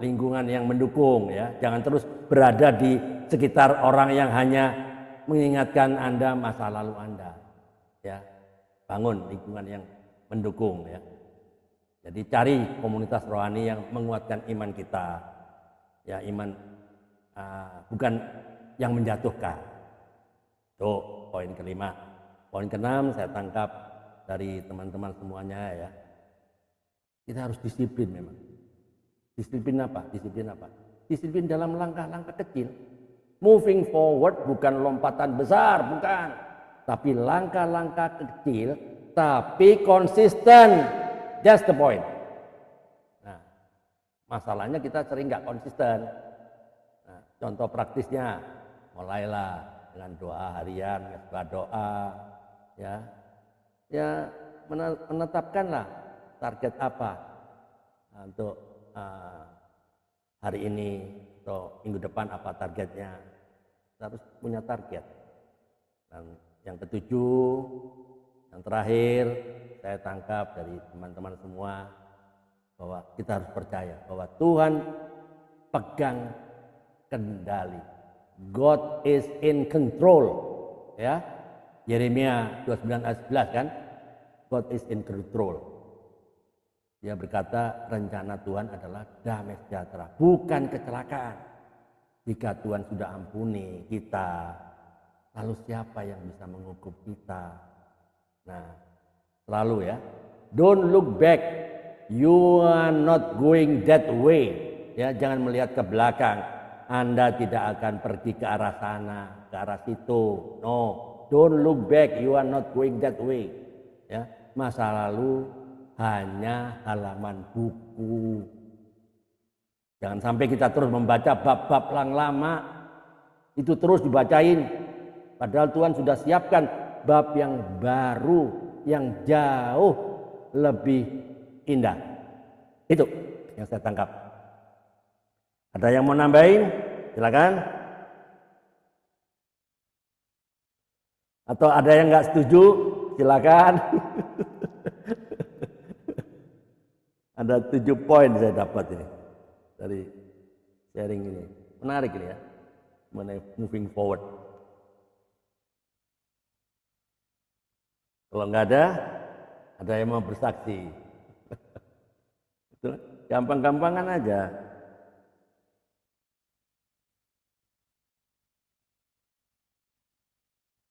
lingkungan yang mendukung ya. Jangan terus berada di sekitar orang yang hanya mengingatkan Anda masa lalu Anda. Ya. Bangun lingkungan yang mendukung ya. Jadi cari komunitas rohani yang menguatkan iman kita. Ya, iman bukan yang menjatuhkan. Tuh, poin kelima. Poin keenam saya tangkap dari teman-teman semuanya ya. Kita harus disiplin memang. Disiplin apa? Disiplin dalam langkah-langkah kecil. Moving forward bukan lompatan besar, bukan. Tapi langkah-langkah kecil, tapi konsisten. Just the point. Nah, masalahnya kita sering nggak konsisten. Nah, contoh praktisnya, mulailah dengan doa harian, setelah doa, ya menetapkanlah target apa untuk hari ini atau minggu depan, apa targetnya. Kita harus punya target. Dan yang ketujuh, yang terakhir saya tangkap dari teman-teman semua bahwa kita harus percaya bahwa Tuhan pegang kendali. God is in control. Ya. Yeremia 29 ayat 11 kan? God is in control. Dia berkata rencana Tuhan adalah damai sejahtera, bukan kecelakaan. Jika Tuhan sudah ampuni kita, lalu siapa yang bisa menghukum kita? Nah, selalu ya, don't look back, you are not going that way. Ya, jangan melihat ke belakang, Anda tidak akan pergi ke arah sana, ke arah situ. No, don't look back, you are not going that way. Ya, masa lalu hanya halaman buku. Jangan sampai kita terus membaca bab-bab yang lama, itu terus dibacain. Padahal Tuhan sudah siapkan bab yang baru, yang jauh lebih indah. Itu yang saya tangkap. Ada yang mau nambahin? Silakan. Atau ada yang nggak setuju? Silakan. Ada 7 poin saya dapat ini dari sharing ini. Menarik ini ya, mengenai moving forward. Kalau nggak ada yang mau bersaksi. Itu gampang-gampangan aja.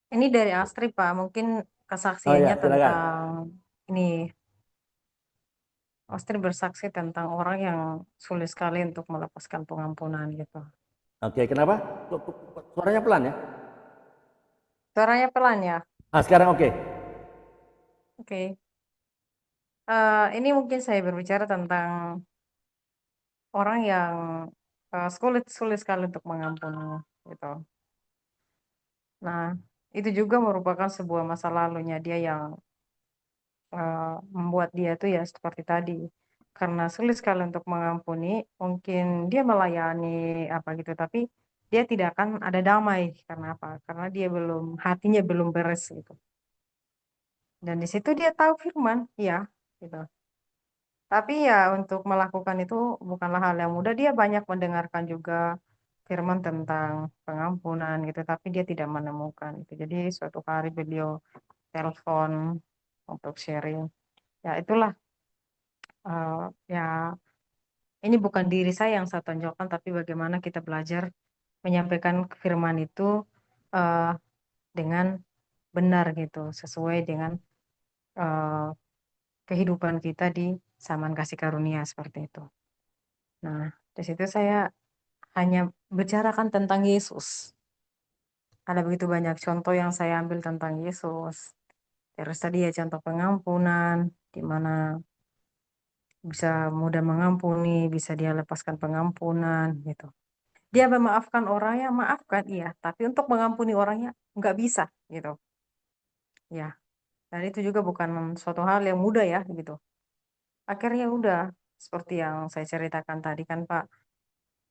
Ini dari Astri Pak, mungkin Oh kesaksiannya ya, silakan. tentang ini. Astri bersaksi tentang orang yang sulit sekali untuk melepaskan pengampunan gitu. Oke, kenapa? Suaranya pelan ya? Suaranya pelan ya? Sekarang oke. Oke. Ini mungkin saya berbicara tentang orang yang sulit sekali untuk mengampuni gitu. Nah, itu juga merupakan sebuah masa lalunya dia yang membuat dia tuh ya seperti tadi. Karena sulit sekali untuk mengampuni, mungkin dia melayani apa gitu, tapi dia tidak akan ada damai. Karena apa? Karena dia hatinya belum beres gitu. Dan di situ dia tahu firman, ya, gitu. Tapi ya untuk melakukan itu bukanlah hal yang mudah. Dia banyak mendengarkan juga firman tentang pengampunan gitu, tapi dia tidak menemukan itu. Jadi suatu hari beliau telepon untuk sharing. Ya itulah, ya ini bukan diri saya yang saya tonjolkan, tapi bagaimana kita belajar menyampaikan firman itu eh, dengan benar gitu, sesuai dengan eh, kehidupan kita di zaman kasih karunia seperti itu. Nah, di situ saya hanya bicarakan tentang Yesus. Ada begitu banyak contoh yang saya ambil tentang Yesus. Terus tadi ya contoh pengampunan, di mana bisa mudah mengampuni, bisa dia lepaskan pengampunan gitu. Dia memaafkan orangnya, maafkan iya, tapi untuk mengampuni orangnya nggak bisa gitu. Ya, dan itu juga bukan suatu hal yang mudah ya gitu. Akhirnya udah seperti yang saya ceritakan tadi kan Pak.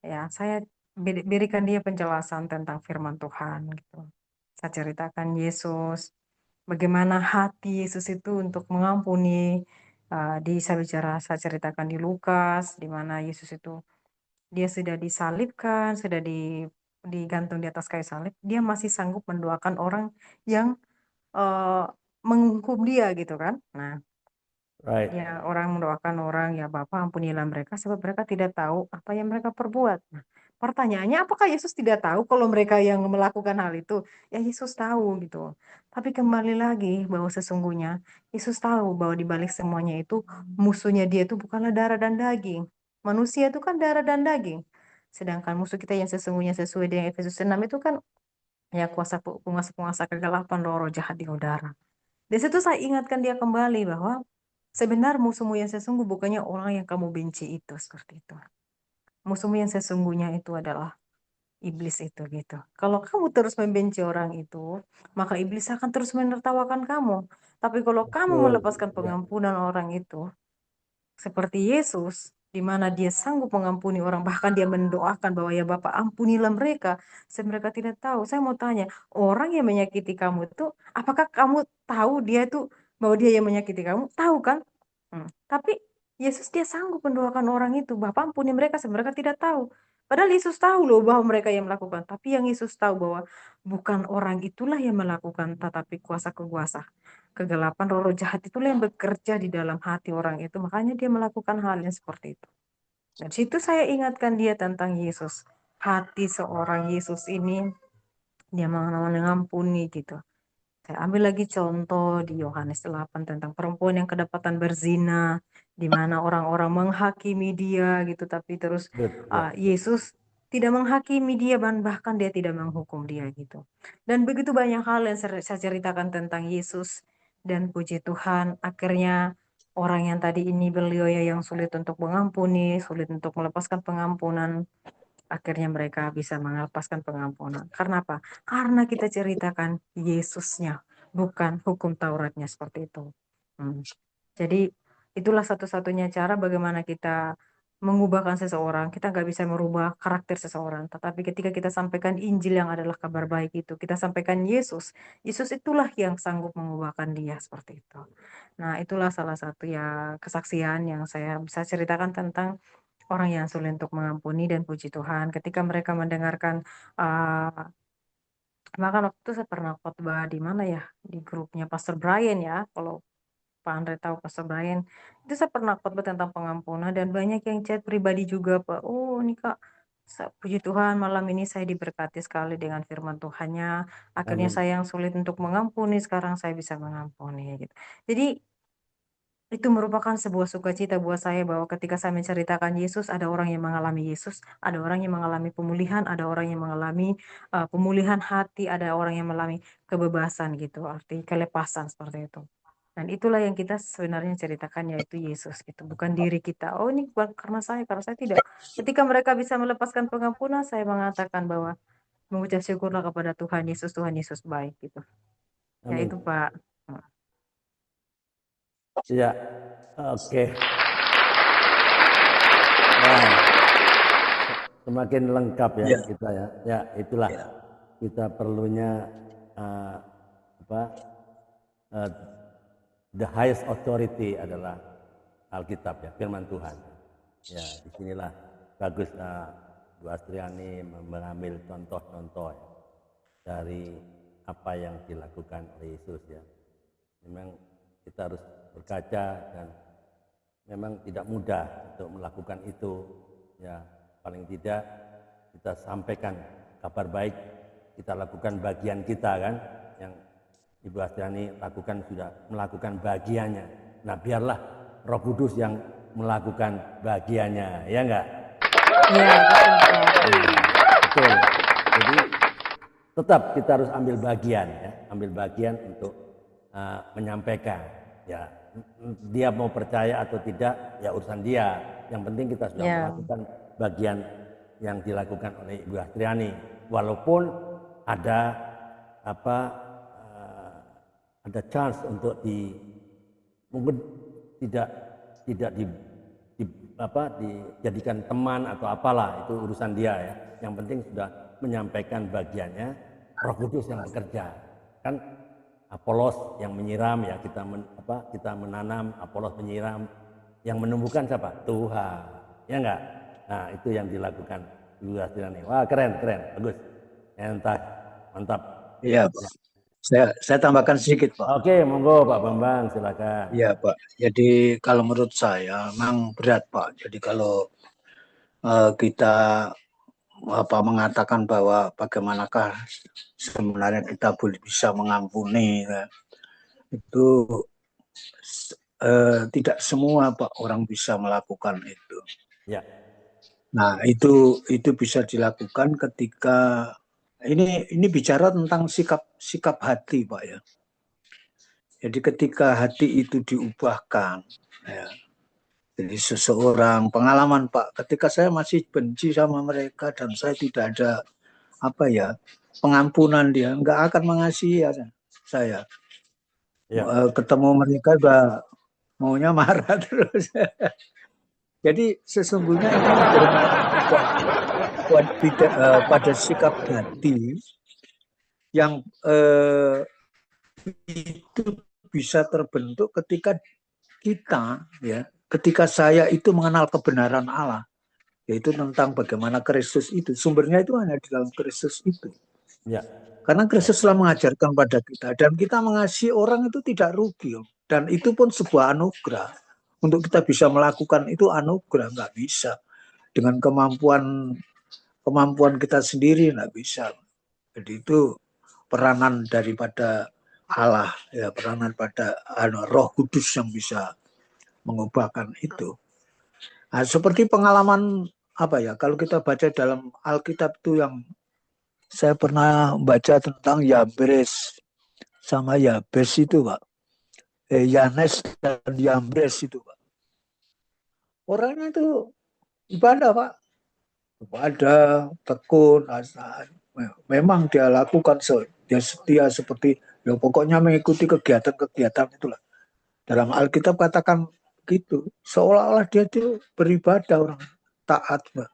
Ya, saya berikan dia penjelasan tentang firman Tuhan gitu. Saya ceritakan Yesus, bagaimana hati Yesus itu untuk mengampuni. Saya ceritakan di Lukas, di mana Yesus itu dia sudah disalibkan, sudah digantung di atas kayu salib, dia masih sanggup mendoakan orang yang eh, menghukum dia gitu kan. Nah, Right. ya orang mendoakan orang, ya Bapa ampunilah mereka sebab mereka tidak tahu apa yang mereka perbuat. Nah, pertanyaannya apakah Yesus tidak tahu kalau mereka yang melakukan hal itu? Ya Yesus tahu gitu. Tapi kembali lagi bahwa sesungguhnya Yesus tahu bahwa di balik semuanya itu musuhnya dia itu bukanlah darah dan daging. Manusia itu kan darah dan daging. Sedangkan musuh kita yang sesungguhnya sesuai dengan Efesus 6 itu kan ya penguasa-penguasa kegelapan, roh-roh jahat di udara. Di situ saya ingatkan dia kembali bahwa sebenarnya musuhmu yang sesungguh bukannya orang yang kamu benci itu, seperti itu. Musuhmu yang sesungguhnya itu adalah iblis itu gitu. Kalau kamu terus membenci orang itu, maka iblis akan terus menertawakan kamu. Tapi kalau kamu Betul. melepaskan Ya. pengampunan orang itu, seperti Yesus, di mana dia sanggup mengampuni orang, bahkan dia mendoakan bahwa ya Bapak ampunilah mereka, mereka tidak tahu. Saya mau tanya, orang yang menyakiti kamu itu, apakah kamu tahu dia itu bahwa dia yang menyakiti kamu? Tahu kan? Tapi Yesus dia sanggup mendoakan orang itu, Bapak ampuni mereka, mereka tidak tahu. Padahal Yesus tahu loh bahwa mereka yang melakukan, tapi yang Yesus tahu bahwa bukan orang itulah yang melakukan, tetapi kuasa-kuasa kegelapan, roh-roh jahat itulah yang bekerja di dalam hati orang itu. Makanya dia melakukan hal yang seperti itu. Dan situ saya ingatkan dia tentang Yesus. Hati seorang Yesus ini, dia mengampuni gitu. Saya ambil lagi contoh di Yohanes 8 tentang perempuan yang kedapatan berzina, di mana orang-orang menghakimi dia gitu, tapi terus Betul. Yesus tidak menghakimi dia, bahkan dia tidak menghukum dia gitu. Dan begitu banyak hal yang saya ceritakan tentang Yesus, dan puji Tuhan, akhirnya orang yang tadi ini beliau ya yang sulit untuk mengampuni, sulit untuk melepaskan pengampunan, akhirnya mereka bisa melepaskan pengampunan. Karena apa? Karena kita ceritakan Yesusnya, bukan hukum Tauratnya seperti itu. Hmm. Jadi itulah satu-satunya cara bagaimana kita mengubahkan seseorang. Kita nggak bisa merubah karakter seseorang. Tetapi ketika kita sampaikan Injil yang adalah kabar baik itu, kita sampaikan Yesus. Yesus itulah yang sanggup mengubahkan dia seperti itu. Nah, itulah salah satu ya kesaksian yang saya bisa ceritakan tentang orang yang sulit untuk mengampuni, dan puji Tuhan ketika mereka mendengarkan uh, bahkan waktu itu saya pernah khotbah di mana ya, di grupnya Pastor Brian ya, kalau Pak Andre tahu Pastor Brian, itu saya pernah khotbah tentang pengampunan dan banyak yang chat pribadi juga Pak, oh ini Kak, puji Tuhan malam ini saya diberkati sekali dengan firman Tuhannya, akhirnya Amin. saya yang sulit untuk mengampuni sekarang saya bisa mengampuni gitu. Jadi itu merupakan sebuah sukacita buat saya bahwa ketika saya menceritakan Yesus, ada orang yang mengalami Yesus, ada orang yang mengalami pemulihan, ada orang yang mengalami pemulihan hati, ada orang yang mengalami kebebasan gitu, arti kelepasan seperti itu. Dan itulah yang kita sebenarnya ceritakan, yaitu Yesus gitu, bukan diri kita. Oh ini karena saya tidak. Ketika mereka bisa melepaskan pengampunan, saya mengatakan bahwa mengucap syukurlah kepada Tuhan Yesus baik gitu. Ya Amin. itu Pak. Ya, oke. Nah, semakin lengkap ya Ya. kita ya. Ya, itulah Ya. kita perlunya apa? The highest authority adalah Alkitab ya, firman Tuhan. Ya, disinilah bagus Bu Astriani mengambil contoh-contoh ya, dari apa yang dilakukan oleh Yesus ya. Memang kita harus berkaca dan memang tidak mudah untuk melakukan itu ya. Paling tidak kita sampaikan kabar baik, kita lakukan bagian kita kan, yang Ibu Astriani lakukan, sudah melakukan bagiannya. Nah biarlah Roh Kudus yang melakukan bagiannya, ya enggak? Iya, betul Pak. Betul. Jadi tetap kita harus ambil bagian ya, ambil bagian untuk menyampaikan. Ya, dia mau percaya atau tidak, ya urusan dia. Yang penting kita sudah Ya. melakukan bagian yang dilakukan oleh Ibu Astriani. Walaupun ada ada chance untuk mungkin tidak dijadikan teman atau apalah, itu urusan dia ya. Yang penting sudah menyampaikan bagiannya, Roh Kudus yang bekerja. Kan Apolos yang menyiram ya, kita menanam, Apolos menyiram, yang menumbuhkan siapa? Tuhan. Ya enggak? Nah, itu yang dilakukan Ibu Astriani. Wah, keren, bagus. Mantap. Iya, Pak. Saya tambahkan sedikit, Pak. Oke, monggo Pak Bambang, silakan. Iya, Pak. Jadi kalau menurut saya memang berat, Pak. Jadi kalau kita mengatakan bahwa bagaimanakah sebenarnya kita boleh bisa mengampuni, ya, itu tidak semua Pak orang bisa melakukan itu. Ya. Nah itu bisa dilakukan ketika ini bicara tentang sikap hati Pak ya. Jadi ketika hati itu diubahkan, ya, jadi seseorang pengalaman Pak, ketika saya masih benci sama mereka dan saya tidak ada pengampunan, dia nggak akan mengasihi saya. Ya. Ketemu mereka udah maunya marah terus. Jadi sesungguhnya ini tidak pada sikap hati yang itu bisa terbentuk ketika ketika saya itu mengenal kebenaran Allah, yaitu tentang bagaimana Kristus itu, sumbernya itu hanya di dalam Kristus itu. Ya. Karena Kristus telah mengajarkan pada kita, dan kita mengasihi orang itu tidak rugi, dan itu pun sebuah anugerah. Untuk kita bisa melakukan itu anugerah, nggak bisa dengan kemampuan kita sendiri, nggak bisa. Jadi itu peranan daripada Allah, ya, peranan pada Roh Kudus yang bisa mengubahkan itu. Nah, seperti pengalaman kalau kita baca dalam Alkitab itu, yang saya pernah baca tentang Yabres sama Yabes itu Pak. Yanes dan Yambres itu Pak. Orangnya itu ibadah Pak. Ibadah, tekun, asal. Memang dia lakukan, dia setia seperti, ya pokoknya mengikuti kegiatan-kegiatan itulah. Dalam Alkitab katakan gitu, seolah-olah dia itu beribadah, orang taat Pak.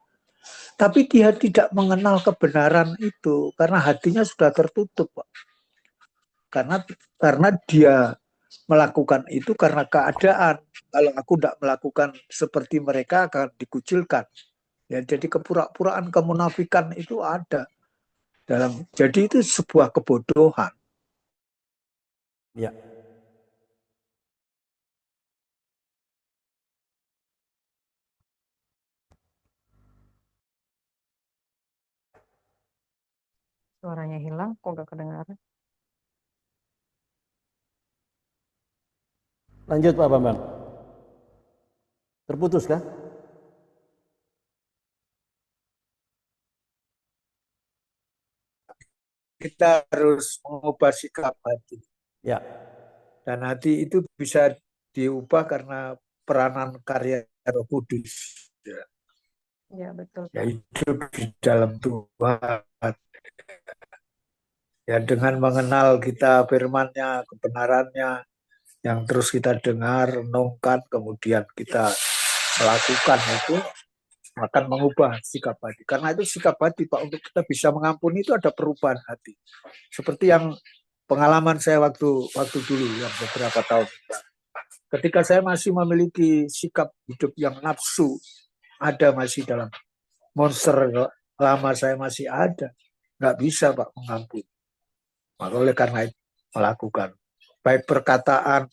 Tapi dia tidak mengenal kebenaran itu karena hatinya sudah tertutup Pak. Karena dia melakukan itu karena keadaan. Kalau aku tidak melakukan seperti mereka akan dikucilkan. Ya, jadi kepura-puraan, kemunafikan itu ada dalam. Jadi itu sebuah kebodohan. Ya. Suaranya hilang, kok nggak kedengaran? Lanjut Pak Bambang. Terputus kah? Kita harus mengubah sikap hati. Ya. Dan hati itu bisa diubah karena peranan karya Roh Kudus. Ya, betul, Ya, Pak. hidup di dalam Tuhan. Ya, dengan mengenal kita firman-Nya, kebenarannya, yang terus kita dengar, renungkan, kemudian kita melakukan itu, akan mengubah sikap hati. Karena itu sikap hati, Pak, untuk kita bisa mengampuni itu ada perubahan hati. Seperti yang pengalaman saya waktu dulu, yang beberapa tahun. Ketika saya masih memiliki sikap hidup yang nafsu, ada masih dalam monster lama saya masih ada, nggak bisa, Pak, mengampuni. Maka oleh karena itu melakukan baik perkataan,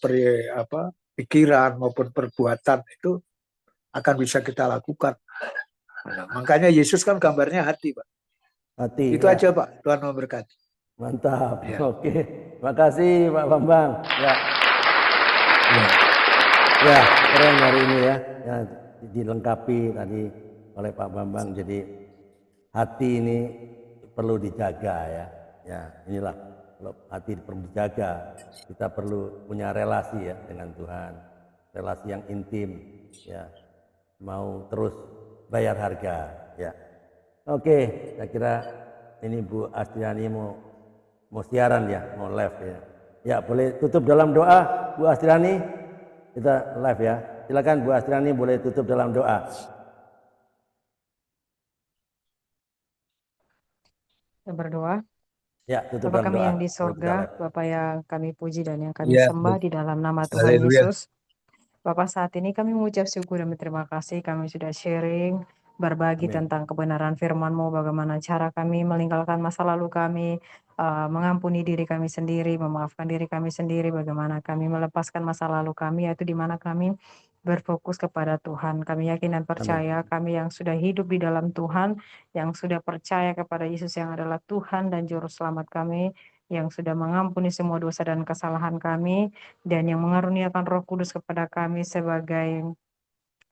pikiran maupun perbuatan itu akan bisa kita lakukan. Nah, makanya Yesus kan gambarnya hati, Pak. Hati. Itu ya. aja, Pak. Tuhan memberkati. Mantap. Ya. Oke. Makasih Pak Bambang. Ya. Ya. Ya, keren hari ini ya. Ya, dilengkapi tadi oleh Pak Bambang. Jadi hati ini perlu dijaga ya. Ya, inilah kalau hati perlu dijaga, kita perlu punya relasi ya dengan Tuhan. Relasi yang intim ya. Mau terus bayar harga ya. Oke, saya kira ini Bu Astriani mau siaran ya, mau live ya. Ya, boleh tutup dalam doa Bu Astriani. Kita live ya. Silakan Bu Astriani boleh tutup dalam doa. Kita berdoa. Ya, tutup Bapa dalam kami doa. yang di Kalau kita sorga, live. Bapa yang kami puji dan yang kami Ya. sembah di dalam nama Tuhan Haleluya. Yesus. Bapak, saat ini kami mengucap syukur dan berterima kasih. Kami sudah sharing, berbagi Amin. tentang kebenaran firman-Mu, bagaimana cara kami meninggalkan masa lalu kami, mengampuni diri kami sendiri, memaafkan diri kami sendiri, bagaimana kami melepaskan masa lalu kami, yaitu di mana kami berfokus kepada Tuhan. Kami yakin dan percaya kami yang sudah hidup di dalam Tuhan, yang sudah percaya kepada Yesus yang adalah Tuhan dan Juru Selamat kami, yang sudah mengampuni semua dosa dan kesalahan kami, dan yang mengaruniakan Roh Kudus kepada kami sebagai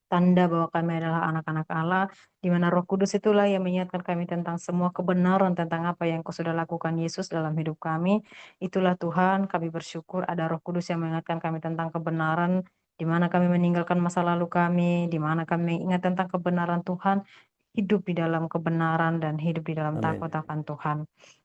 tanda bahwa kami adalah anak-anak Allah, di mana Roh Kudus itulah yang mengingatkan kami tentang semua kebenaran tentang apa yang Kau sudah lakukan Yesus dalam hidup kami. Itulah Tuhan, kami bersyukur ada Roh Kudus yang mengingatkan kami tentang kebenaran, di mana kami meninggalkan masa lalu kami, di mana kami ingat tentang kebenaran Tuhan, hidup di dalam kebenaran dan hidup di dalam Amin. takut akan Tuhan.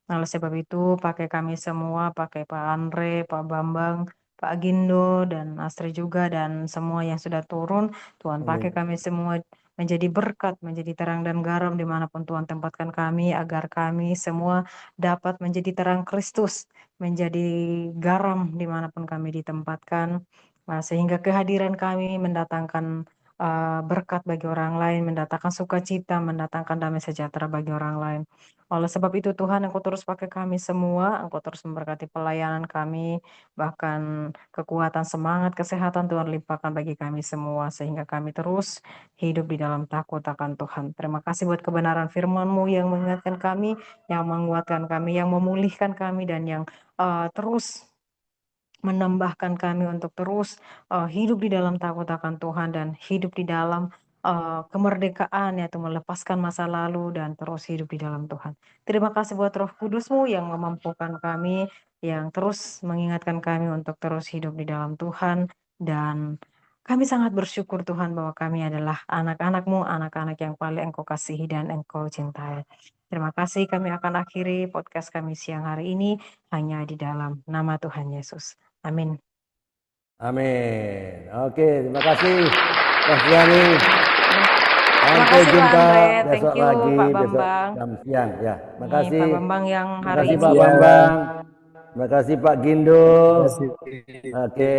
Nah, oleh sebab itu, pakai kami semua, pakai Pak Andre, Pak Bambang, Pak Agindo, dan Astri juga, dan semua yang sudah turun. Tuhan, pakai Amin. kami semua menjadi berkat, menjadi terang dan garam dimanapun Tuhan tempatkan kami, agar kami semua dapat menjadi terang Kristus, menjadi garam dimanapun kami ditempatkan. Nah, sehingga kehadiran kami mendatangkan berkat bagi orang lain, mendatangkan sukacita, mendatangkan damai sejahtera bagi orang lain. Oleh sebab itu Tuhan, Engkau terus pakai kami semua, Engkau terus memberkati pelayanan kami, bahkan kekuatan, semangat, kesehatan Tuhan limpahkan bagi kami semua, sehingga kami terus hidup di dalam takut akan Tuhan. Terima kasih buat kebenaran firman-Mu yang mengingatkan kami, yang menguatkan kami, yang memulihkan kami, dan yang terus menambahkan kami untuk terus hidup di dalam takut akan Tuhan dan hidup di dalam kemerdekaan, yaitu melepaskan masa lalu dan terus hidup di dalam Tuhan. Terima kasih buat Roh Kudus-Mu yang memampukan kami, yang terus mengingatkan kami untuk terus hidup di dalam Tuhan, dan kami sangat bersyukur Tuhan bahwa kami adalah anak-anak-Mu, anak-anak yang paling Engkau kasihi dan Engkau cintai. Terima kasih, kami akan akhiri podcast kami siang hari ini hanya di dalam nama Tuhan Yesus. Amin. Amin. Oke, terima kasih Pak Astriani. Terima Sampai kasih Pak jumpa Andre, besok thank you lagi, Pak besok Bambang. jam siang ya. Terima Nih, kasih. Pak Bambang yang Terima hari kasih ini. Pak Bambang. Terima kasih Pak Gindo. Terima kasih. Oke.